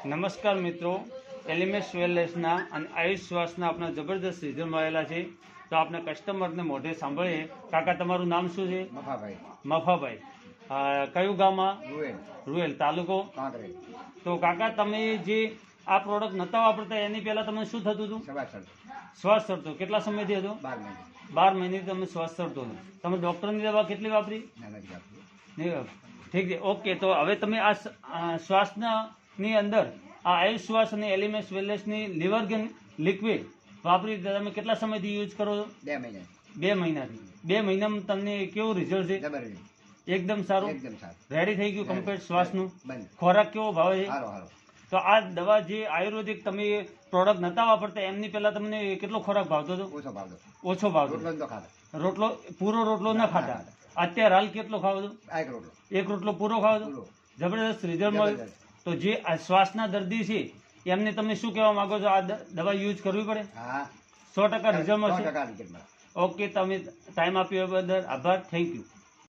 નમસ્કાર મિત્રો, એલિમેન્ટ્સ વેલનેસના અને આયુષ શ્વાસના આપણા જબરદસ્ત રિઝલ્ટ મળેલા છે. તો આપણે કસ્ટમરને મોઢે સાંભળીએ. કાકા, તમારું નામ શું છે? મફાભાઈ. મફાભાઈ. કયું ગામમાં? રૂએલ. રૂએલ તાલુકો? કાંકરેજ. તો કાકા, તમે જે આ પ્રોડક્ટ નતા વાપરતા એની પહેલા તમને શું થતું હતું? સવાસણ. શ્વાસ ચડતો. કેટલા સમયથી હતો? 12 મહિને. 12 મહિનાથી તમે શ્વાસ ચડતો હતો. તમે ડૉક્ટરની દવા કેટલી વાપરી? નથી આપતું. નહીં. ઠીક છે, ઓકે. તો હવે તમે આ શ્વાસની અંદર આ આયુષ શ્વાસ અને એલિમેન્ટ્સ વેલનેસની લીવર ગેન લિક્વિડ વાપરી તમે કેટલા સમયથી યુઝ કરો છો? 2 મહિને. 2 મહિનાથી. 2 મહિનામાં તમને કેવું રિઝલ્ટ છે? જબરજસ્ત. એકદમ સારું. એકદમ સારું. રેડી થઈ ગયું કમ્પ્લીટ શ્વાસનું. બંધ. ખોરાક કેવો ભાવે છે? હારો હારો. તો આ દવા જે આયુર્વેદિક તમે પ્રોડક્ટ નતા વાપરતા એમની પહેલા તમને કેટલો ખોરાક ભાવતો હતો? ઓછો ભાવતો. ઓછો ભાવતો. રોટલો તો ખાધો. રોટલો પૂરો રોટલો ના ખાતા. અત્યારે હાલ કેટલો ખાવો છો? એક રોટલો. એક રોટલો પૂરો ખાવો છો? પૂરો. જબરદસ્ત રિઝલ્ટ મળ્યું. જબરજસ્ત. તો જે આ શ્વાસના દર્દી છે એમને તમે શું કહેવા માંગો છો? આ દવા યુઝ કરવી પડે? હા. 100% રિઝલ્ટ મળશે. 100% રિઝલ્ટ મળે. ઓકે, તમે ટાઈમ આપ્યો એ બદલ આભાર. Thank you.